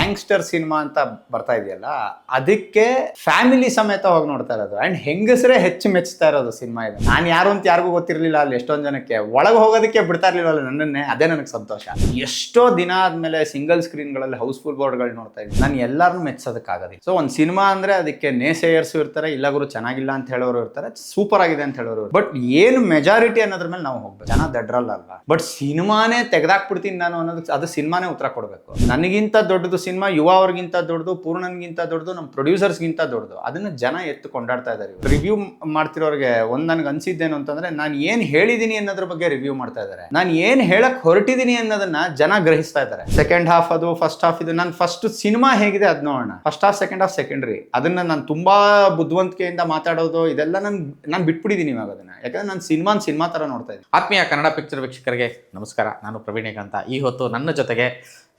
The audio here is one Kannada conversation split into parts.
ಗ್ಯಾಂಗ್ಸ್ಟರ್ ಸಿನಿಮಾ ಅಂತ ಬರ್ತಾ ಇದೆಯಲ್ಲ, ಅದಕ್ಕೆ ಫ್ಯಾಮಿಲಿ ಸಮೇತ ಹೋಗಿ ನೋಡ್ತಾ ಇರೋದು. ಅಂಡ್ ಹೆಂಗಸರೇ ಹೆಚ್ಚು ಮೆಚ್ಚುತ್ತಾ ಇರೋದು ಸಿನಿಮಾ ಇದು. ನಾನು ಯಾರು ಅಂತ ಯಾರಿಗೂ ಗೊತ್ತಿರಲಿಲ್ಲ, ಅಲ್ಲಿ ಎಷ್ಟೊಂದು ಜನಕ್ಕೆ ಒಳಗೆ ಹೋಗೋದಕ್ಕೆ ಬಿಡ್ತಾ ಇರ್ಲಿಲ್ಲ ನನ್ನನ್ನೇ. ಅದೇ ನನಗೆ ಸಂತೋಷ. ಎಷ್ಟೋ ದಿನ ಆದ್ಮೇಲೆ ಸಿಂಗಲ್ ಸ್ಕ್ರೀನ್ಗಳಲ್ಲಿ ಹೌಸ್ಫುಲ್ ಬೋರ್ಡ್ಗಳು ನೋಡ್ತಾ ಇದ್ದೀನಿ. ನಾನು ಎಲ್ಲಾರನ್ನೂ ಮೆಚ್ಚೋದಕ್ಕಾಗೋದಿಲ್ಲ. ಸೊ ಒಂದು ಸಿನಿಮಾ ಅಂದ್ರೆ ಅದಕ್ಕೆ ನೇಸೇಯರ್ಸು ಇರ್ತಾರೆ, ಇಲ್ಲ ಗುರು ಚೆನ್ನಾಗಿಲ್ಲ ಅಂತ ಹೇಳೋರು ಇರ್ತಾರೆ, ಸೂಪರ್ ಆಗಿದೆ ಅಂತ ಹೇಳೋರು. ಬಟ್ ಏನು ಮೆಜಾರಿಟಿ ಅನ್ನೋದ್ರ ಮೇಲೆ ನಾವು ಹೋಗ್ಬೇಕು. ಜನ ದಡ್ರಲ್ಲ. ಬಟ್ ಸಿನಿಮಾನೇ ತೆಗೆದಾಕ್ಬಿಡ್ತೀನಿ ನಾನು ಅನ್ನೋದಕ್ಕೆ ಅದು ಸಿನಿಮಾನೇ ಉತ್ತರ ಕೊಡಬೇಕು. ನನಗಿಂತ ದೊಡ್ಡದು ಸಿನಿಮಾ, ಯುವ ಅವ್ರಿಗಿಂತ ದೊಡ್ಡದು, ಪೂರ್ಣನ್ಗಿಂತ ದೊಡ್ಡದು, ನಮ್ಮ ಪ್ರೊಡ್ಯೂಸರ್ಸ್ಗಿಂತ ದೊಡ್ಡದು. ಅದನ್ನ ಜನ ಎತ್ತು ಕೊಂಡಾಡ್ತಾ ಇದ್ದಾರೆ. ರಿವ್ಯೂ ಮಾಡ್ತಿರೋರಿಗೆ ಒಂದು ನನಗೆ ಅನ್ಸಿದ್ದೇನು ಅಂತಂದ್ರೆ, ನಾನು ಏನ್ ಹೇಳಿದೀನಿ ಅನ್ನೋದ್ರ ಬಗ್ಗೆ ರಿವ್ಯೂ ಮಾಡ್ತಾ ಇದ್ದಾರೆ. ನಾನು ಏನ್ ಹೇಳಕ್ ಹೊರಟಿದ್ದೀನಿ ಅನ್ನೋದನ್ನ ಜನ ಗ್ರಹಿಸ್ತಾ ಇದ್ದಾರೆ. ಸೆಕೆಂಡ್ ಹಾಫ್ ಅದು, ಫಸ್ಟ್ ಹಾಫ್ ಇದು. ನಾನು ಫಸ್ಟ್ ಸಿನಿಮಾ ಹೇಗಿದೆ ಅದ್ ನೋಡೋಣ. First half second half secondary. ಅದನ್ನ ನಾನು ತುಂಬಾ ಬುದ್ಧಿವಂತಿಕೆಯಿಂದ ಮಾತಾಡೋದು ಇದೆಲ್ಲ ನಾನು ಬಿಟ್ಬಿಟ್ಟಿದ್ದೀನಿ ಇವಾಗ ಅದನ್ನ. ಯಾಕಂದ್ರೆ ನಾನು ಸಿನಿಮಾ ತರ ನೋಡ್ತಾ ಇದ್ದೀನಿ. ಆತ್ಮೀಯ ಕನ್ನಡ ಪಿಕ್ಚರ್ ವೀಕ್ಷಕರಿಗೆ ನಮಸ್ಕಾರ. ನಾನು ಪ್ರವೀಣ್ ಅಂತ. ಈ ಹೊತ್ತು ನನ್ನ ಜೊತೆಗೆ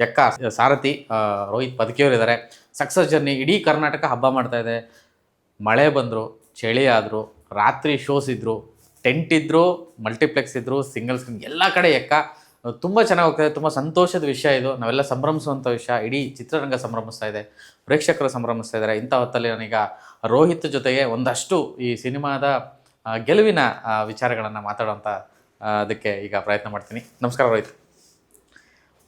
ಎಕ್ಕ ಸಾರಥಿ ರೋಹಿತ್ ಪದಕಿಯವರು ಇದ್ದಾರೆ. ಸಕ್ಸಸ್ ಜರ್ನಿ ಇಡೀ ಕರ್ನಾಟಕ ಹಬ್ಬ ಮಾಡ್ತಾ ಇದೆ. ಮಳೆ ಬಂದರು, ಚಳಿ ಆದರು, ರಾತ್ರಿ ಶೋಸ್ ಇದ್ದರು, ಟೆಂಟ್ ಇದ್ದರು, ಮಲ್ಟಿಪ್ಲೆಕ್ಸ್ ಇದ್ದರು, ಸಿಂಗಲ್ ಸ್ಕ್ರೀನ್, ಎಲ್ಲ ಕಡೆ ಎಕ್ಕ ತುಂಬ ಚೆನ್ನಾಗಿ ಹೋಗ್ತಾಯಿದೆ. ತುಂಬ ಸಂತೋಷದ ವಿಷಯ ಇದು. ನಾವೆಲ್ಲ ಸಂಭ್ರಮಿಸುವಂಥ ವಿಷಯ. ಇಡೀ ಚಿತ್ರರಂಗ ಸಂಭ್ರಮಿಸ್ತಾ ಇದೆ, ಪ್ರೇಕ್ಷಕರು ಸಂಭ್ರಮಿಸ್ತಾ ಇದ್ದಾರೆ. ಇಂಥ ಹೊತ್ತಲ್ಲಿ ನಾನೀಗ ರೋಹಿತ್ ಜೊತೆಗೆ ಒಂದಷ್ಟು ಈ ಸಿನಿಮಾದ ಗೆಲುವಿನ ವಿಚಾರಗಳನ್ನು ಮಾತಾಡುವಂಥ ಅದಕ್ಕೆ ಈಗ ಪ್ರಯತ್ನ ಮಾಡ್ತೀನಿ. ನಮಸ್ಕಾರ ರೋಹಿತ್,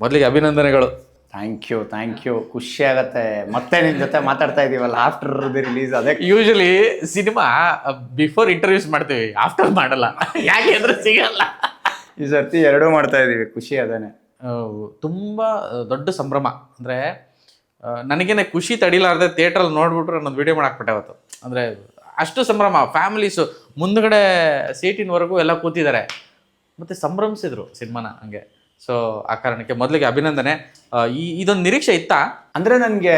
ಮೊದಲಿಗೆ ಅಭಿನಂದನೆಗಳು. Thank you. ಖುಷಿ ಆಗತ್ತೆ ಮತ್ತೆ ನಿಮ್ ಜೊತೆ ಮಾತಾಡ್ತಾ ಇದೀವಲ್ಲ ಆಫ್ಟರ್ ದಿ ರಿಲೀಸ್. ಅದೇ ಯೂಶಲಿ ಸಿನಿಮಾ ಬಿಫೋರ್ ಇಂಟರ್ವ್ಯೂಸ್ ಮಾಡ್ತೀವಿ, ಆಫ್ಟರ್ ಮಾಡಲ್ಲ. ಯಾಕೆ ಅಂದ್ರೆ ಸಿಗಲ್ಲ. ಈ ಸರ್ತಿ ಎರಡೂ ಮಾಡ್ತಾ ಇದೀವಿ. ಖುಷಿ ಅದೇನೆ. ತುಂಬ ದೊಡ್ಡ ಸಂಭ್ರಮ. ಅಂದರೆ ನನಗೇನೆ ಖುಷಿ ತಡಿಲಾರ್ದೆ ಥಿಯೇಟ್ರಲ್ಲಿ ನೋಡ್ಬಿಟ್ರೆ ನಾನು ವೀಡಿಯೋ ಮಾಡಾಕ್ಬಿಟ್ಟೆ ಅವತ್ತು. ಅಂದರೆ ಅಷ್ಟು ಸಂಭ್ರಮ. ಫ್ಯಾಮಿಲೀಸು ಮುಂದ್ಗಡೆ ಸೀಟಿನವರೆಗೂ ಎಲ್ಲ ಕೂತಿದ್ದಾರೆ, ಮತ್ತು ಸಂಭ್ರಮಿಸಿದ್ರು ಸಿನಿಮಾನ ಹಂಗೆ. ಸೊ ಆ ಕಾರಣಕ್ಕೆ ಮೊದಲಿಗೆ ಅಭಿನಂದನೆ. ಇದೊಂದು ನಿರೀಕ್ಷೆ ಇತ್ತಾ? ಅಂದರೆ ನನಗೆ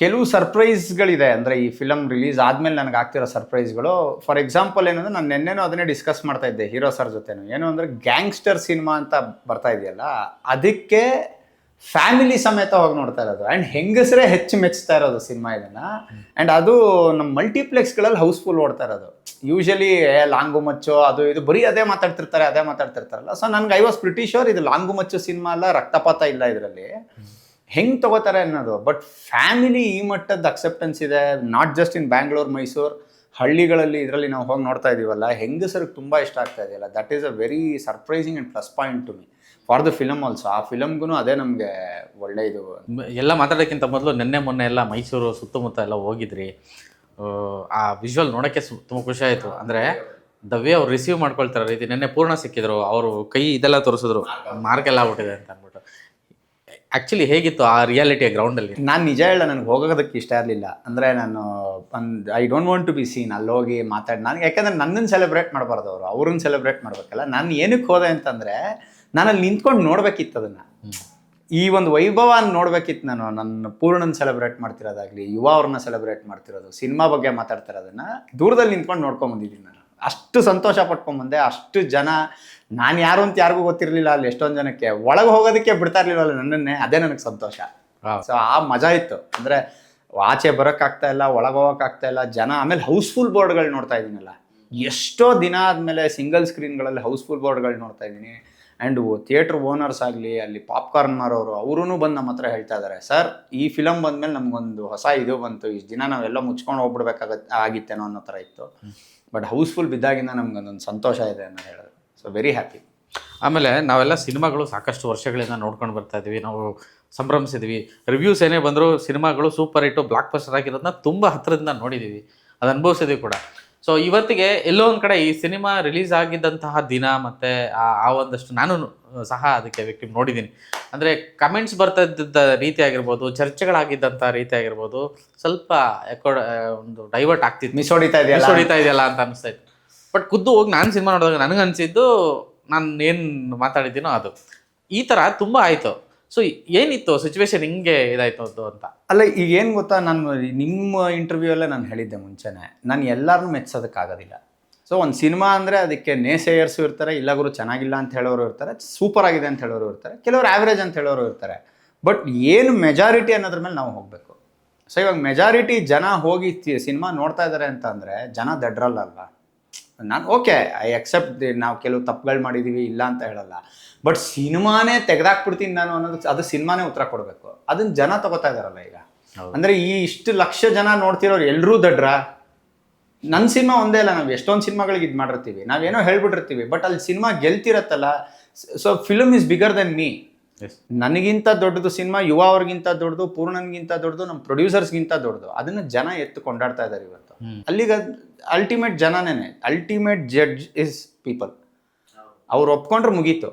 ಕೆಲವು ಸರ್ಪ್ರೈಸ್ಗಳಿದೆ. ಅಂದರೆ ಈ ಫಿಲಮ್ ರಿಲೀಸ್ ಆದಮೇಲೆ ನನಗೆ ಆಗ್ತಿರೋ ಸರ್ಪ್ರೈಸ್ಗಳು. ಫಾರ್ ಎಕ್ಸಾಂಪಲ್ ಏನಂದರೆ, ನಾನು ನೆನ್ನೆನೂ ಅದನ್ನೇ ಡಿಸ್ಕಸ್ ಮಾಡ್ತಾ ಇದ್ದೆ ಹೀರೋ ಸರ್ ಜೊತೆನೂ. ಏನು ಅಂದರೆ, ಗ್ಯಾಂಗ್ಸ್ಟರ್ ಸಿನಿಮಾ ಅಂತ ಬರ್ತಾ ಇದೆಯಲ್ಲ, ಅದಕ್ಕೆ ಫ್ಯಾಮಿಲಿ ಸಮೇತ ಹೋಗಿ ನೋಡ್ತಾ ಇರೋದು. ಆ್ಯಂಡ್ ಹೆಂಗಸರೇ ಹೆಚ್ಚು ಮೆಚ್ಚುತ್ತಾ ಇರೋದು ಸಿನಿಮಾ ಇದನ್ನು. ಆ್ಯಂಡ್ ಅದು ನಮ್ಮ ಮಲ್ಟಿಪ್ಲೆಕ್ಸ್ಗಳಲ್ಲಿ ಹೌಸ್ಫುಲ್ ಓಡ್ತಾ ಇರೋದು. ಯೂಶಲಿ ಲಾಂಗು ಮಚ್ಚು ಅದು ಇದು ಬರೀ ಅದೇ ಮಾತಾಡ್ತಿರ್ತಾರಲ್ಲ. ಸೊ ನನಗೆ ಐ ವಾಸ್ ಪ್ರಿಟಿ ಶ್ಯೂರ್ ಇದು ಲಾಂಗು ಮಚ್ಚು ಸಿನಿಮಾ ಅಲ್ಲ, ರಕ್ತಪಾತ ಇಲ್ಲ ಇದರಲ್ಲಿ. ಹೆಂಗೆ ತಗೋತಾರೆ ಅನ್ನೋದು. ಬಟ್ ಫ್ಯಾಮಿಲಿ ಈ ಮಟ್ಟದ ಅಕ್ಸೆಪ್ಟೆನ್ಸ್ ಇದೆ. Not just in Bangalore, Mysuru, ಹಳ್ಳಿಗಳಲ್ಲಿ ಇದರಲ್ಲಿ ನಾವು ಹೋಗಿ ನೋಡ್ತಾ ಇದೀವಲ್ಲ, ಹೆಂಗಸರಿಗೆ ತುಂಬ ಇಷ್ಟ ಆಗ್ತಾ ಇದೆಯಲ್ಲ. That is a very surprising and plus point to me for the film also. ಆ ಫಿಲಮ್ಗೂ ಅದೇ ನಮಗೆ ಒಳ್ಳೆ ಇದು. ಎಲ್ಲ ಮಾತಾಡೋಕ್ಕಿಂತ ಮೊದಲು ಮೊನ್ನೆ ಎಲ್ಲ ಮೈಸೂರು ಸುತ್ತಮುತ್ತ ಎಲ್ಲ ಹೋಗಿದ್ರಿ. ಆ ವಿಜುವಲ್ ನೋಡೋಕ್ಕೆ ತುಂಬ ಖುಷಿ ಆಯಿತು. ಅಂದರೆ ದವ್ಯ ಅವ್ರು ರಿಸೀವ್ ಮಾಡ್ಕೊಳ್ತಾರೆ ರೀತಿ. ನೆನ್ನೆ ಪೂರ್ಣ ಸಿಕ್ಕಿದ್ರು, ಅವರು ಕೈ ಇದೆಲ್ಲ ತೋರಿಸಿದ್ರು, ಮಾರ್ಕೆಲ್ಲ ಆಗ್ಬಿಟ್ಟಿದೆ ಅಂತ ಅಂದ್ಬಿಟ್ಟು. ಆ್ಯಕ್ಚುಲಿ ಹೇಗಿತ್ತು ಆ ರಿಯಾಲಿಟಿಯ ಗ್ರೌಂಡಲ್ಲಿ? ನಾನು ನಿಜ ಹೇಳ, ನನಗೆ ಹೋಗೋದಕ್ಕೆ ಇಷ್ಟ ಇರಲಿಲ್ಲ. ಅಂದರೆ ನಾನು I don't want to be seen. ಅಲ್ಲಿ ಹೋಗಿ ಮಾತಾಡಿ ನಾನು, ಯಾಕಂದರೆ ನನ್ನನ್ನು ಸೆಲೆಬ್ರೇಟ್ ಮಾಡಬಾರ್ದು, ಅವ್ರನ್ನ ಸೆಲೆಬ್ರೇಟ್ ಮಾಡಬೇಕಲ್ಲ. ನಾನು ಏನಕ್ಕೆ ಹೋದೆ ಅಂತಂದರೆ, ನಾನು ಅಲ್ಲಿ ನಿಂತ್ಕೊಂಡು ನೋಡ್ಬೇಕಿತ್ತು ಅದನ್ನು. ಈ ಒಂದು ವೈಭವ ನೋಡ್ಬೇಕಿತ್ತು ನಾನು. ನನ್ನ ಪೂರ್ಣನ ಸೆಲೆಬ್ರೇಟ್ ಮಾಡ್ತಿರೋದಾಗಲಿ, ಯುವ ಅವ್ರನ್ನ ಸೆಲೆಬ್ರೇಟ್ ಮಾಡ್ತಿರೋದು, ಸಿನಿಮಾ ಬಗ್ಗೆ ಮಾತಾಡ್ತಿರೋದನ್ನು ದೂರದಲ್ಲಿ ನಿಂತ್ಕೊಂಡು ನೋಡ್ಕೊಂಬಂದಿದ್ದೀನಿ ನಾನು. ಅಷ್ಟು ಸಂತೋಷ ಪಟ್ಕೊಂಬಂದೆ. ಅಷ್ಟು ಜನ, ನಾನು ಯಾರು ಅಂತ ಯಾರಿಗೂ ಗೊತ್ತಿರಲಿಲ್ಲ, ಅಲ್ಲಿ ಎಷ್ಟೊಂದು ಜನಕ್ಕೆ ಒಳಗೆ ಹೋಗೋದಕ್ಕೆ ಬಿಡ್ತಾ ಇರಲಿಲ್ಲವಲ್ಲ ನನ್ನನ್ನೇ. ಅದೇ ನನಗೆ ಸಂತೋಷ. ಸೊ ಆ ಮಜಾ ಇತ್ತು. ಅಂದರೆ ಆಚೆ ಬರೋಕ್ಕಾಗ್ತಾ ಇಲ್ಲ, ಒಳಗೆ ಹೋಗೋಕ್ಕಾಗ್ತಾ ಇಲ್ಲ ಜನ. ಆಮೇಲೆ ಹೌಸ್ಫುಲ್ ಬೋರ್ಡ್ಗಳು ನೋಡ್ತಾ ಇದ್ದೀನಲ್ಲ, ಎಷ್ಟೋ ದಿನ ಆದಮೇಲೆ ಸಿಂಗಲ್ ಸ್ಕ್ರೀನ್ಗಳಲ್ಲಿ ಹೌಸ್ಫುಲ್ ಬೋರ್ಡ್ಗಳು ನೋಡ್ತಾ ಇದ್ದೀನಿ. ಆ್ಯಂಡ್ ಥಿಯೇಟ್ರ್ ಓನರ್ಸ್ ಆಗಲಿ, ಅಲ್ಲಿ ಪಾಪ್ಕಾರ್ನ್ ಮಾರೋರು, ಅವರೂ ಬಂದು ನಮ್ಮ ಹತ್ರ ಹೇಳ್ತಾ ಇದ್ದಾರೆ, ಸರ್ ಈ ಫಿಲಮ್ ಬಂದಮೇಲೆ ನಮಗೊಂದು ಹೊಸ ಇದು ಬಂತು, ಇಷ್ಟು ದಿನ ನಾವೆಲ್ಲ ಮುಚ್ಕೊಂಡು ಆಗಿತ್ತೇನೋ ಅನ್ನೋ ಥರ ಇತ್ತು. ಬಟ್ ಹೌಸ್ಫುಲ್ ಬಿದ್ದಾಗಿಂದ ನಮ್ಗೊಂದೊಂದು ಸಂತೋಷ ಇದೆ ಅನ್ನೋ ಹೇಳೋದು. So very happy. ಆಮೇಲೆ ನಾವೆಲ್ಲ ಸಿನಿಮಾಗಳು ಸಾಕಷ್ಟು ವರ್ಷಗಳಿಂದ ನೋಡ್ಕೊಂಡು ಬರ್ತಾ ಇದ್ವಿ, ನಾವು ಸಂಭ್ರಮಿಸಿದ್ವಿ. ರಿವ್ಯೂಸ್ ಏನೇ ಬಂದರೂ ಸಿನಿಮಾಗಳು ಸೂಪರ್ ಹಿಟ್ಟು, ಬ್ಲಾಕ್ ಬಸ್ಟರ್ ಆಗಿರೋದನ್ನ ತುಂಬ ಹತ್ತಿರದಿಂದ ನೋಡಿದ್ದೀವಿ, ಅದು ಅನುಭವಿಸಿದ್ವಿ ಕೂಡ. ಸೊ ಇವತ್ತಿಗೆ ಎಲ್ಲೋ ಒಂದು ಕಡೆ ಈ ಸಿನಿಮಾ ರಿಲೀಸ್ ಆಗಿದ್ದಂತಹ ದಿನ ಮತ್ತು ಆ ಒಂದಷ್ಟು ನಾನು ಸಹ ಅದಕ್ಕೆ ವಿಕ್ಟಿಮ್ ನೋಡಿದ್ದೀನಿ. ಅಂದರೆ ಕಮೆಂಟ್ಸ್ ಬರ್ತಾ ಇದ್ದ ರೀತಿ ಆಗಿರ್ಬೋದು, ಚರ್ಚೆಗಳಾಗಿದ್ದಂಥ ರೀತಿ ಆಗಿರ್ಬೋದು, ಸ್ವಲ್ಪ ಒಂದು ಡೈವರ್ಟ್ ಆಗ್ತಿತ್ತು, ಮಿಸ್ ಹೊಡಿತಾ ಇದೆಯಲ್ಲ ಅಂತ ಅನಿಸ್ತಾ ಇತ್ತು. ಬಟ್ ಖುದ್ದು ಹೋಗಿ ನಾನು ಸಿನಿಮಾ ನೋಡಿದಾಗ ನನಗೆ ಅನಿಸಿದ್ದು, ನಾನು ಏನು ಮಾತಾಡಿದ್ದೀನೋ ಅದು ಈ ಥರ ತುಂಬ ಆಯಿತು. ಸೊ ಏನಿತ್ತು ಸಿಚುವೇಶನ್, ಹಿಂಗೆ ಇದಾಯ್ತು ಅದು ಅಂತ? ಅಲ್ಲ, ಈಗ ಏನು ಗೊತ್ತಾ, ನಾನು ನಿಮ್ಮ ಇಂಟರ್ವ್ಯೂ ಅಲ್ಲೇ ನಾನು ಹೇಳಿದ್ದೆ ಮುಂಚೆನೇ, ನಾನು ಎಲ್ಲರನ್ನೂ ಮೆಚ್ಚೋದಕ್ಕಾಗೋದಿಲ್ಲ. ಸೊ ಒಂದು ಸಿನಿಮಾ ಅಂದರೆ ಅದಕ್ಕೆ ನೇಸೇಯರ್ಸು ಇರ್ತಾರೆ, ಇಲ್ಲ ಗುರು ಚೆನ್ನಾಗಿಲ್ಲ ಅಂತ ಹೇಳೋರು ಇರ್ತಾರೆ, ಸೂಪರ್ ಆಗಿದೆ ಅಂತ ಹೇಳೋರು ಇರ್ತಾರೆ, ಕೆಲವರು ಆ್ಯಾವ್ರೇಜ್ ಅಂತ ಹೇಳೋರು ಇರ್ತಾರೆ. ಬಟ್ ಏನು ಮೆಜಾರಿಟಿ ಅನ್ನೋದ್ರ ಮೇಲೆ ನಾವು ಹೋಗಬೇಕು. ಸೊ ಇವಾಗ ಮೆಜಾರಿಟಿ ಜನ ಹೋಗಿ ಸಿನಿಮಾ ನೋಡ್ತಾ ಇದ್ದಾರೆ ಅಂತ ಅಂದರೆ ಜನ ದಡ್ರಲ್ಲ. ನಾನು ಓಕೆ ಐ ಅಕ್ಸೆಪ್ಟ್ ನಾವು ಕೆಲವು ತಪ್ಪುಗಳು ಮಾಡಿದ್ದೀವಿ ಇಲ್ಲ ಅಂತ ಹೇಳಲ್ಲ, ಬಟ್ ಸಿನಿಮಾನೇ ತೆಗೆದಾಕ್ಬಿಡ್ತೀನಿ ನಾನು ಅನ್ನೋದು ಅದು ಸಿನಿಮಾನೇ ಉತ್ತರ ಕೊಡಬೇಕು. ಅದನ್ನ ಜನ ತಗೋತಾ ಇದಾರಲ್ಲ ಈಗ. ಅಂದರೆ ಈ ಇಷ್ಟು ಲಕ್ಷ ಜನ ನೋಡ್ತಿರೋರು ಎಲ್ಲರೂ ದಡ್ರ? ನನ್ನ ಸಿನಿಮಾ ಒಂದೇ ಅಲ್ಲ, ನಾವು ಎಷ್ಟೊಂದು ಸಿನಿಮಾಗಳಿಗೆ ಇದು ಮಾಡಿರ್ತೀವಿ, ನಾವೇನೋ ಹೇಳ್ಬಿಟ್ಟಿರ್ತೀವಿ, ಬಟ್ ಅಲ್ಲಿ ಸಿನಿಮಾ ಗೆಲ್ತಿರತ್ತಲ್ಲ. So film is bigger than me. ನನಗಿಂತ ದೊಡ್ಡದು ಸಿನಿಮಾ, ಯುವ ಅವ್ರಿಗಿಂತ ದೊಡ್ಡದು, ಪೂರ್ಣನ್ಗಿಂತ ದೊಡ್ಡದು, ನಮ್ಮ ಪ್ರೊಡ್ಯೂಸರ್ಸ್ಗಿಂತ ದೊಡ್ಡದು. ಅದನ್ನು ಜನ ಎತ್ತು ಕೊಂಡಾಡ್ತಾ ಇದ್ದಾರೆ ಇವತ್ತು. ಅಲ್ಲಿಗೆ ಅಲ್ಟಿಮೇಟ್ ಜನನೇ, ಅಲ್ಟಿಮೇಟ್ ಜಡ್ಜ್ ಇಸ್ ಪೀಪಲ್. ಅವ್ರು ಒಪ್ಕೊಂಡ್ರೆ ಮುಗೀತು.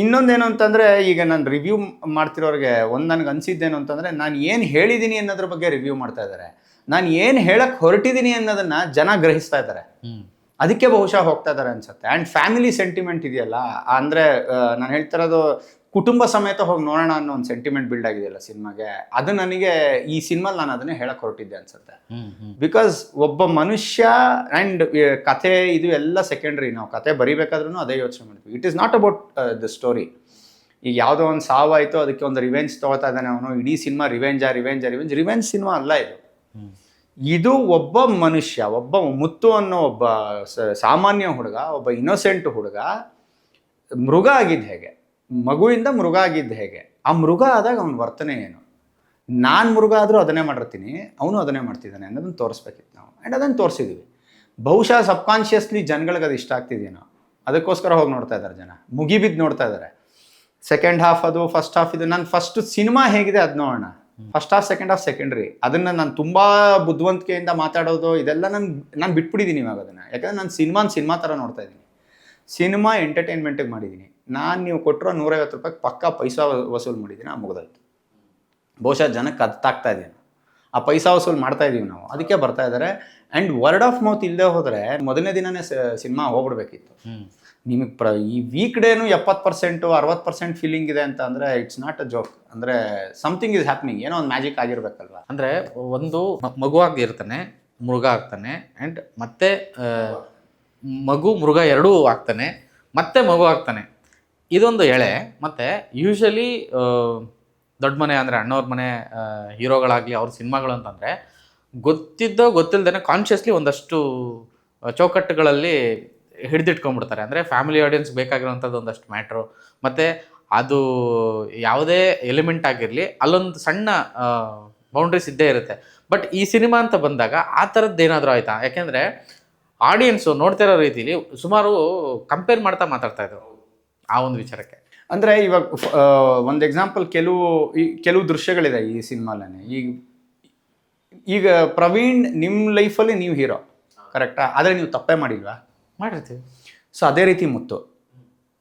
ಇನ್ನೊಂದೇನು ಅಂತಂದರೆ, ಈಗ ನಾನು ರಿವ್ಯೂ ಮಾಡ್ತಿರೋರಿಗೆ ಒಂದು ನನಗೆ ಅನಿಸಿದ್ದೇನು ಅಂತಂದರೆ, ನಾನು ಏನು ಹೇಳಿದ್ದೀನಿ ಅನ್ನೋದ್ರ ಬಗ್ಗೆ ರಿವ್ಯೂ ಮಾಡ್ತಾ ಇದ್ದಾರೆ. ನಾನು ಏನು ಹೇಳಕ್ಕೆ ಹೊರಟಿದ್ದೀನಿ ಅನ್ನೋದನ್ನು ಜನ ಗ್ರಹಿಸ್ತಾ ಇದ್ದಾರೆ. ಅದಕ್ಕೆ ಬಹುಶಃ ಹೋಗ್ತಾ ಇದ್ದಾರೆ ಅನ್ಸುತ್ತೆ. ಆ್ಯಂಡ್ ಫ್ಯಾಮಿಲಿ ಸೆಂಟಿಮೆಂಟ್ ಇದೆಯಲ್ಲ, ಅಂದರೆ ನಾನು ಹೇಳ್ತಿರೋದು ಕುಟುಂಬ ಸಮೇತ ಹೋಗಿ ನೋಡೋಣ ಅನ್ನೋ ಒಂದು ಸೆಂಟಿಮೆಂಟ್ ಬಿಲ್ಡ್ ಆಗಿದೆಯಲ್ಲ ಸಿನಿಮಾಗೆ, ಅದು ನನಗೆ ಈ ಸಿನಿಮಾಲಿ ನಾನು ಅದನ್ನೇ ಹೇಳಕ್ಕೆ ಹೊರಟಿದ್ದೆ ಅನ್ಸುತ್ತೆ. ಬಿಕಾಸ್ ಒಬ್ಬ ಮನುಷ್ಯ ಆ್ಯಂಡ್ ಕಥೆ ಇದು ಎಲ್ಲ ಸೆಕೆಂಡ್ರಿ. ನಾವು ಕತೆ ಬರಿಬೇಕಾದ್ರೂ ಅದೇ ಯೋಚನೆ ಮಾಡ್ತೀವಿ. It is not about the story. ಈಗ ಯಾವುದೋ ಒಂದು ಸಾವಾಯಿತು, ಅದಕ್ಕೆ ಒಂದು ರಿವೆಂಜ್ ತೊಗೊಳ್ತಾ ಇದ್ದಾನೆ ಅವನು. ಇಡೀ ಸಿನಿಮಾ ರಿವೆಂಜ್ ಸಿನಿಮಾ ಅಲ್ಲ ಇದು. ಇದು ಒಬ್ಬ ಮನುಷ್ಯ, ಒಬ್ಬ ಮುತ್ತು ಅನ್ನೋ ಒಬ್ಬ ಸಾಮಾನ್ಯ ಹುಡುಗ, ಒಬ್ಬ ಇನ್ನೋಸೆಂಟ್ ಹುಡುಗ ಮೃಗ ಆಗಿದ್ದು ಹೇಗೆ, ಮಗುವಿಂದ ಮೃಗ ಆಗಿದ್ದು ಹೇಗೆ, ಆ ಮೃಗ ಆದಾಗ ಅವನ ವರ್ತನೆ ಏನು. ನಾನು ಮೃಗ ಆದರೂ ಅದನ್ನೇ ಮಾಡಿರ್ತೀನಿ, ಅವನು ಅದನ್ನೇ ಮಾಡ್ತಿದ್ದಾನೆ ಅನ್ನೋದನ್ನು ತೋರಿಸ್ಬೇಕಿತ್ತು ನಾವು. ಆ್ಯಂಡ್ ಅದನ್ನು ತೋರಿಸಿದ್ವಿ. ಬಹುಶಃ ಸಬ್ಕಾನ್ಷಿಯಸ್ಲಿ ಜನಗಳಿಗೆ ಅದು ಇಷ್ಟ ಆಗ್ತಿದೆಯೋ, ಅದಕ್ಕೋಸ್ಕರ ಹೋಗಿ ನೋಡ್ತಾ ಇದ್ದಾರೆ ಜನ, ಮುಗಿಬಿದ್ದು ನೋಡ್ತಾ ಇದ್ದಾರೆ. ಸೆಕೆಂಡ್ ಹಾಫ್ ಅದು, ಫಸ್ಟ್ ಹಾಫ್ ಇದು. ನಾನು ಫಸ್ಟ್ ಸಿನಿಮಾ ಹೇಗಿದೆ ಅದು ನೋಡೋಣ. First half second half secondary. ಅದನ್ನು ನಾನು ತುಂಬ ಬುದ್ಧಿವಂತಿಕೆಯಿಂದ ಮಾತಾಡೋದು ಇದೆಲ್ಲ ನಾನು ಬಿಟ್ಬಿಟ್ಟಿದ್ದೀನಿ ಇವಾಗ ಅದನ್ನು. ಯಾಕಂದರೆ ನಾನು ಸಿನಿಮಾ ಥರ ನೋಡ್ತಾ ಇದ್ದೀನಿ. ಸಿನಿಮಾ ಎಂಟರ್ಟೈನ್ಮೆಂಟಿಗೆ ಮಾಡಿದ್ದೀನಿ ನಾನು. ನೀವು ಕೊಟ್ಟಿರೋ 150 ರೂಪಾಯಿಗೆ ಪಕ್ಕಾ ಪೈಸಾ ವಸೂಲು ಮಾಡಿದ್ದೀನಿ, ಆ ಮುಗಿದೋಯ್ತು. ಬಹುಶಃ ಜನಕ್ಕೆ ಅರ್ಥಾಗ್ತಾ ಇದೆಯೇನು, ಆ ಪೈಸಾ ವಸೂಲು ಮಾಡ್ತಾ ಇದ್ದೀವಿ ನಾವು, ಅದಕ್ಕೆ ಬರ್ತಾ ಇದ್ದಾರೆ. ಆ್ಯಂಡ್ ವರ್ಡ್ ಆಫ್ ಮೌತ್ ಇಲ್ಲದೆ ಹೋದರೆ ಮೊದಲನೇ ದಿನನೇ ಸಿನಿಮಾ ಹೋಗ್ಬಿಡ್ಬೇಕಿತ್ತು. ನಿಮಗೆ ಈ ವೀಕ್ ಡೇನು 70% 60% ಫೀಲಿಂಗ್ ಇದೆ ಅಂತ ಅಂದರೆ ಇಟ್ಸ್ ನಾಟ್ ಅ ಜೋಕ್. ಅಂದರೆ ಸಮಥಿಂಗ್ ಇಸ್ ಹ್ಯಾಪ್ನಿಂಗ್, ಏನೋ ಒಂದು ಮ್ಯಾಜಿಕ್ ಆಗಿರ್ಬೇಕಲ್ವ. ಅಂದರೆ ಒಂದು ಮಗುವಾಗಿರ್ತಾನೆ, ಮೃಗ ಆಗ್ತಾನೆ, ಆ್ಯಂಡ್ ಮತ್ತೆ ಮಗು ಮೃಗ ಎರಡೂ ಆಗ್ತಾನೆ, ಮತ್ತೆ ಮಗು ಆಗ್ತಾನೆ. ಇದೊಂದು ಎಳೆ. ಮತ್ತು ಯೂಶ್ವಲಿ ದೊಡ್ಡ ಮನೆ ಅಂದರೆ ಅಣ್ಣವ್ರ ಮನೆ ಹೀರೋಗಳಾಗಲಿ ಅವ್ರ ಸಿನಿಮಾಗಳು ಅಂತಂದರೆ ಗೊತ್ತಿಲ್ಲದೇ ಕಾನ್ಷಿಯಸ್ಲಿ ಒಂದಷ್ಟು ಚೌಕಟ್ಟುಗಳಲ್ಲಿ ಹಿಡಿದಿಟ್ಕೊಂಡ್ಬಿಡ್ತಾರೆ. ಅಂದರೆ ಫ್ಯಾಮಿಲಿ ಆಡಿಯನ್ಸ್ ಬೇಕಾಗಿರೋಂಥದ್ದು ಒಂದಷ್ಟು ಮ್ಯಾಟ್ರು, ಮತ್ತು ಅದು ಯಾವುದೇ ಎಲಿಮೆಂಟ್ ಆಗಿರಲಿ ಅಲ್ಲೊಂದು ಸಣ್ಣ ಬೌಂಡ್ರೀಸ್ ಇದ್ದೇ ಇರುತ್ತೆ. ಬಟ್ ಈ ಸಿನಿಮಾ ಅಂತ ಬಂದಾಗ ಆ ಥರದ್ದು ಏನಾದರೂ ಆಯಿತಾ? ಯಾಕೆಂದರೆ ಆಡಿಯನ್ಸು ನೋಡ್ತಾ ಇರೋ ರೀತಿಲಿ ಸುಮಾರು ಕಂಪೇರ್ ಮಾಡ್ತಾ ಮಾತಾಡ್ತಾ ಇದ್ರು ಆ ಒಂದು ವಿಚಾರಕ್ಕೆ. ಅಂದರೆ ಇವಾಗ ಒಂದು ಎಕ್ಸಾಂಪಲ್, ಕೆಲವು ದೃಶ್ಯಗಳಿದೆ ಈ ಸಿನಿಮಾಲೇ. ಈಗ ಪ್ರವೀಣ್ ನಿಮ್ಮ ಲೈಫಲ್ಲಿ ನೀವು ಹೀರೋ, ಕರೆಕ್ಟಾ? ಆದರೆ ನೀವು ತಪ್ಪೇ ಮಾಡಿಲ್ವಾ? ಮಾಡಿರ್ತೀವಿ. ಸೊ ಅದೇ ರೀತಿ ಮುತ್ತು,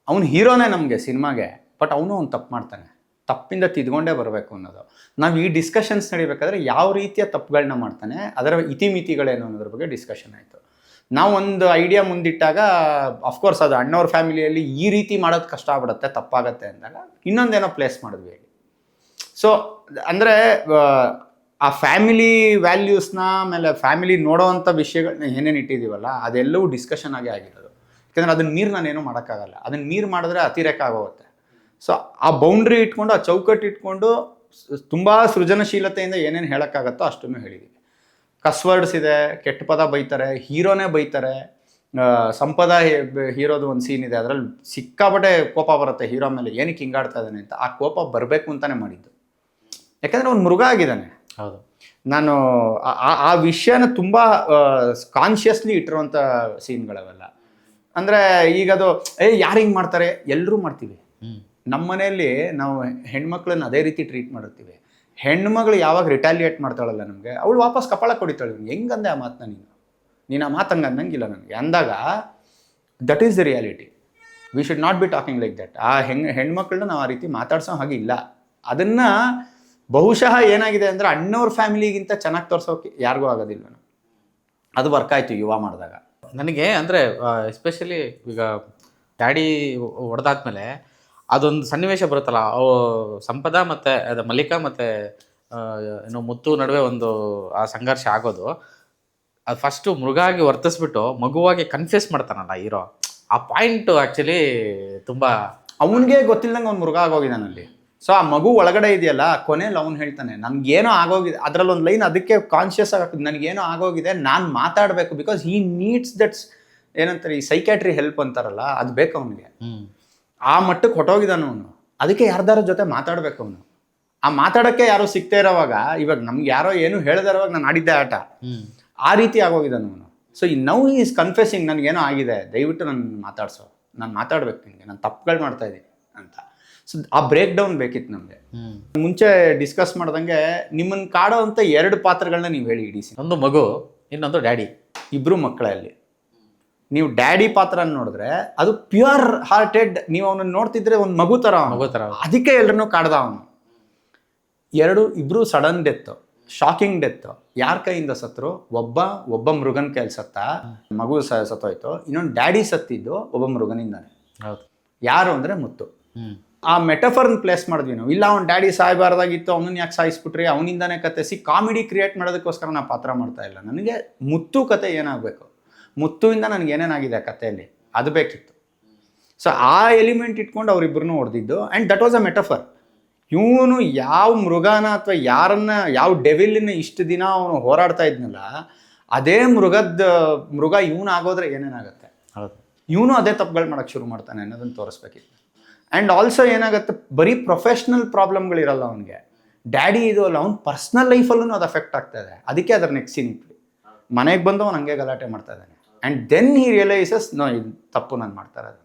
ಅವನು ಹೀರೋನೇ ನಮಗೆ ಸಿನಿಮಾಗೆ, ಬಟ್ ಅವನು ಅವ್ನು ತಪ್ಪು ಮಾಡ್ತಾನೆ. ತಪ್ಪಿಂದ ತಿದ್ಕೊಂಡೇ ಬರಬೇಕು ಅನ್ನೋದು. ನಾವು ಈ ಡಿಸ್ಕಷನ್ಸ್ ನಡಿಬೇಕಾದ್ರೆ ಯಾವ ರೀತಿಯ ತಪ್ಪುಗಳನ್ನ ಮಾಡ್ತಾನೆ, ಅದರ ಇತಿಮಿತಿಗಳೇನು ಅನ್ನೋದ್ರ ಬಗ್ಗೆ ಡಿಸ್ಕಷನ್ ಆಯಿತು. ನಾವು ಒಂದು ಐಡಿಯಾ ಮುಂದಿಟ್ಟಾಗ ಅಫ್ಕೋರ್ಸ್ ಅದು ಅಣ್ಣವ್ರ ಫ್ಯಾಮಿಲಿಯಲ್ಲಿ ಈ ರೀತಿ ಮಾಡೋದು ಕಷ್ಟ ಆಗ್ಬಿಡುತ್ತೆ, ತಪ್ಪಾಗತ್ತೆ ಅಂದಾಗ ಇನ್ನೊಂದೇನೋ ಪ್ಲೇಸ್ ಮಾಡಿದ್ವಿ ಹೇಳಿ. ಸೊ ಅಂದರೆ ಆ ಫ್ಯಾಮಿಲಿ ವ್ಯಾಲ್ಯೂಸ್ನ ಆಮೇಲೆ ಫ್ಯಾಮಿಲಿ ನೋಡೋವಂಥ ವಿಷಯಗಳನ್ನ ಏನೇನು ಇಟ್ಟಿದ್ದೀವಲ್ಲ ಅದೆಲ್ಲವೂ ಡಿಸ್ಕಷನ್ ಆಗೇ ಆಗಿರೋದು. ಯಾಕೆಂದರೆ ಅದನ್ನ ಮೀರಿ ನಾನೇನು ಮಾಡೋಕ್ಕಾಗಲ್ಲ. ಅದನ್ನು ಮೀರಿ ಮಾಡಿದ್ರೆ ಅತಿರೇಕ ಆಗೋಗುತ್ತೆ. ಸೊ ಆ ಬೌಂಡ್ರಿ ಇಟ್ಕೊಂಡು, ಆ ಚೌಕಟ್ಟು ಇಟ್ಕೊಂಡು ತುಂಬ ಸೃಜನಶೀಲತೆಯಿಂದ ಏನೇನು ಹೇಳೋಕ್ಕಾಗತ್ತೋ ಅಷ್ಟನ್ನು ಹೇಳಿದ್ದೀವಿ. ಕಸ್ವರ್ಡ್ಸ್ ಇದೆ, ಕೆಟ್ಟ ಪದ ಬೈತಾರೆ, ಹೀರೋನೇ ಬೈತಾರೆ. ಸಂಪದ ಹೀರೋದು ಒಂದು ಸೀನ್ ಇದೆ, ಅದರಲ್ಲಿ ಸಿಕ್ಕಾಪಟ್ಟೆ ಕೋಪ ಬರುತ್ತೆ ಹೀರೋ ಮೇಲೆ, ಏನಕ್ಕೆ ಹಿಂಗಾಡ್ತಾ ಇದ್ದಾನೆ ಅಂತ. ಆ ಕೋಪ ಬರಬೇಕು ಅಂತಲೇ ಮಾಡಿದ್ದು, ಯಾಕಂದರೆ ಅವ್ನು ಮೃಗ ಆಗಿದ್ದಾನೆ. ಹೌದು. ನಾನು ಆ ವಿಷಯನ ತುಂಬ ಕಾನ್ಷಿಯಸ್ಲಿ ಇಟ್ಟಿರುವಂಥ ಸೀನ್ಗಳವೆಲ್ಲ. ಅಂದರೆ ಈಗದು ಯಾರು ಹಿಂಗೆ ಮಾಡ್ತಾರೆ, ಎಲ್ಲರೂ ಮಾಡ್ತೀವಿ. ನಮ್ಮ ಮನೆಯಲ್ಲಿ ನಾವು ಹೆಣ್ಮಕ್ಳನ್ನ ಅದೇ ರೀತಿ ಟ್ರೀಟ್ ಮಾಡಿರ್ತೀವಿ. ಹೆಣ್ಮಗಳು ಯಾವಾಗ ರಿಟಾಲಿಯೇಟ್ ಮಾಡ್ತಾಳಲ್ಲ ನಮಗೆ, ಅವಳು ವಾಪಸ್ ಕಪಾಳ ಕೊಡಿತಾಳೆ. ಹೆಂಗಂದೆ ಆ ಮಾತನ್ನ ನೀನು ಆ ಮಾತಂಗೆ ಅನ್ನಂಗಿಲ್ಲ ನನಗೆ ಅಂದಾಗ, that is the reality. We should not be talking like that. ಆ ಹೆಣ್ಮಕ್ಳನ್ನ ನಾವು ಆ ರೀತಿ ಮಾತಾಡ್ಸೋ ಹಾಗೆ ಇಲ್ಲ. ಅದನ್ನು ಬಹುಶಃ ಏನಾಗಿದೆ ಅಂದರೆ ಅಣ್ಣವ್ರ ಫ್ಯಾಮಿಲಿಗಿಂತ ಚೆನ್ನಾಗಿ ತೋರ್ಸೋಕೆ ಯಾರಿಗೂ ಆಗೋದಿಲ್ಲ. ಅದು ವರ್ಕ್ ಆಯಿತು ಯುವ ಮಾಡಿದಾಗ ನನಗೆ. ಅಂದರೆ ಎಸ್ಪೆಷಲಿ ಈಗ ಡ್ಯಾಡಿ ಹೊಡೆದಾದ್ಮೇಲೆ ಅದೊಂದು ಸನ್ನಿವೇಶ ಬರುತ್ತಲ್ಲ, ಸಂಪದ ಮತ್ತು ಅದು ಮಲ್ಲಿಕಾ ಮತ್ತು ಏನೋ ಮುತ್ತು ನಡುವೆ ಒಂದು ಆ ಸಂಘರ್ಷ ಆಗೋದು. ಅದು ಫಸ್ಟು ಮೃಗ ಆಗಿ ವರ್ತಿಸ್ಬಿಟ್ಟು ಮಗುವಾಗಿ ಕನ್ಫ್ಯೂಸ್ ಮಾಡ್ತಾನಲ್ಲ ಹೀರೋ, ಆ ಪಾಯಿಂಟು ಆ್ಯಕ್ಚುಲಿ ತುಂಬ ಅವನಿಗೆ ಗೊತ್ತಿಲ್ಲದಂಗೆ ಅವ್ನು ಮೃಗ ಆಗೋಗಿದ್ದಾನಲ್ಲಿ. ಸೊ ಆ ಮಗು ಒಳಗಡೆ ಇದೆಯಲ್ಲ, ಕೊನೆಯಲ್ಲಿ ಅವ್ನು ಹೇಳ್ತಾನೆ ನನಗೇನೋ ಆಗೋಗಿದೆ. ಅದರಲ್ಲಿ ಒಂದು ಲೈನ್ ಅದಕ್ಕೆ ಕಾನ್ಷಿಯಸ್ ಆಗಿ ನನಗೇನೋ ಆಗೋಗಿದೆ, ನಾನು ಮಾತಾಡಬೇಕು. ಬಿಕಾಸ್ ಹೀ ನೀಡ್ಸ್ ದಟ್ಸ್ ಏನಂತಾರೆ ಈ ಸೈಕ್ಯಾಟ್ರಿ ಹೆಲ್ಪ್ ಅಂತಾರಲ್ಲ ಅದು ಬೇಕು ಅವನಿಗೆ. ಹ್ಮ್ ಆ ಮಟ್ಟಕ್ಕೆ ಹೊಟ್ಟೋಗಿದ್ದಾನು ಅವನು. ಅದಕ್ಕೆ ಯಾರ್ದಾರ ಜೊತೆ ಮಾತಾಡ್ಬೇಕು ಅವನು. ಆ ಮಾತಾಡೋಕ್ಕೆ ಯಾರು ಸಿಗ್ತಾ ಇರೋವಾಗ, ಇವಾಗ ನಮ್ಗೆ ಯಾರೋ ಏನು ಹೇಳ್ದೇ ಇರೋವಾಗ ನಾನು ಆಡಿದ್ದೆ ಆಟ, ಹ್ಮ್ ಆ ರೀತಿ ಆಗೋಗಿದ್ದಾನು ಅವನು. ಸೊ ನೌ ಈಸ್ ಕನ್ಫೆಸಿಂಗ್, ನನಗೇನೋ ಆಗಿದೆ, ದಯವಿಟ್ಟು ನನ್ನ ಮಾತಾಡ್ಸೋ, ನಾನು ಮಾತಾಡ್ಬೇಕು ನಿನಗೆ, ನಾನು ತಪ್ಪುಗಳು ಮಾಡ್ತಾ ಇದ್ದೀನಿ ಅಂತ. ಸೊ ಆ ಬ್ರೇಕ್ ಡೌನ್ ಬೇಕಿತ್ತು ನಮಗೆ. ಹ್ಮ್ ಮುಂಚೆ ಡಿಸ್ಕಸ್ ಮಾಡ್ದಂಗೆ ನಿಮ್ಮನ್ನು ಕಾಡೋ ಅಂತ 2 ಪಾತ್ರಗಳನ್ನ ನೀವು ಹೇಳಿ ಇಡೀ ಸಿನಿಮಾ. ಒಂದು ಮಗು, ಇನ್ನೊಂದು ಡ್ಯಾಡಿ. ಇಬ್ರು ಮಕ್ಕಳಲ್ಲಿ ನೀವು ಡ್ಯಾಡಿ ಪಾತ್ರ ನೋಡಿದ್ರೆ ಅದು ಪ್ಯೂರ್ ಹಾರ್ಟೆಡ್, ನೀವು ಅವನನ್ನು ನೋಡ್ತಿದ್ರೆ ಒಂದು ಮಗು ಥರ ಅವ್ನು. ಮಗು ಥರ. ಅದಕ್ಕೆ ಎಲ್ಲರನ್ನೂ ಕಾಡ್ದ ಅವನು. ಇಬ್ರು ಸಡನ್ ಡೆತ್, ಶಾಕಿಂಗ್ ಡೆತ್. ಯಾರ ಕೈಯಿಂದ ಸತ್ರು? ಒಬ್ಬ ಮೃಗನ ಕೈಯಲ್ಲಿ ಸತ್ತ, ಮಗು ಸತ್ತೋಯ್ತು. ಇನ್ನೊಂದು ಡ್ಯಾಡಿ ಸತ್ತಿದ್ದು ಒಬ್ಬ ಮೃಗನಿಂದಾನೆ. ಹೌದು. ಯಾರು ಅಂದರೆ ಮುತ್ತು. ಹ್ಮ್ ಆ ಮೆಟಫರ್ನ ಪ್ಲೇಸ್ ಮಾಡಿದ್ವಿ ನಾವು. ಇಲ್ಲ ಅವ್ನು ಡ್ಯಾಡಿ ಸಾಯಬಾರ್ದಾಗಿತ್ತು, ಅವನನ್ನ ಯಾಕೆ ಸಾಯಿಸ್ಬಿಟ್ರಿ, ಅವನಿಂದಾನೇ ಕತೆ. ಕಾಮಿಡಿ ಕ್ರಿಯೇಟ್ ಮಾಡೋದಕ್ಕೋಸ್ಕರ ನಾ ಪಾತ್ರ ಮಾಡ್ತಾ ಇಲ್ಲ. ನನಗೆ ಮುತ್ತು ಕತೆ ಏನಾಗಬೇಕು, ಮುತ್ತುವಿಂದ ನನಗೆ ಏನೇನಾಗಿದೆ ಆ ಕಥೆಯಲ್ಲಿ ಅದು ಬೇಕಿತ್ತು. ಸೊ ಆ ಎಲಿಮೆಂಟ್ ಇಟ್ಕೊಂಡು ಅವರಿಬ್ಬರನ್ನೂ ಹೊಡೆದಿದ್ದು. And that was a metaphor. ಇವನು ಯಾವ ಮೃಗನ ಅಥವಾ ಯಾವ ಡೆವಿಲ್ನ ಇಷ್ಟು ದಿನ ಅವನು ಹೋರಾಡ್ತಾ ಇದ್ನಲ್ಲ, ಅದೇ ಮೃಗ ಇವನು ಆಗೋದ್ರೆ ಏನೇನಾಗುತ್ತೆ, ಹೌದು. ಇವನು ಅದೇ ತಪ್ಪುಗಳು ಮಾಡೋಕ್ಕೆ ಶುರು ಮಾಡ್ತಾನೆ ಅನ್ನೋದನ್ನು ತೋರಿಸ್ಬೇಕಿತ್ತು. ಆ್ಯಂಡ್ ಆಲ್ಸೋ ಏನಾಗುತ್ತೆ, ಬರೀ ಪ್ರೊಫೆಷ್ನಲ್ ಪ್ರಾಬ್ಲಮ್ಗಳಿರಲ್ಲ ಅವನಿಗೆ. ಡ್ಯಾಡಿ ಇದು ಅಲ್ಲ, ಅವ್ನ ಪರ್ಸ್ನಲ್ ಲೈಫಲ್ಲೂ ಅದು ಅಫೆಕ್ಟ್ ಆಗ್ತಾ ಇದೆ. ಅದಕ್ಕೆ ಅದರ ನೆಕ್ಸ್ಟ್ ಸೀನ್ ಮನೆಗೆ ಬಂದು ಅವ್ನು ಹಂಗೆ ಗಲಾಟೆ ಮಾಡ್ತಾ ಇದ್ದಾನೆ. And then he realises, no ಇದು ತಪ್ಪು ನಾನು ಮಾಡ್ತಾ ಇರೋದು.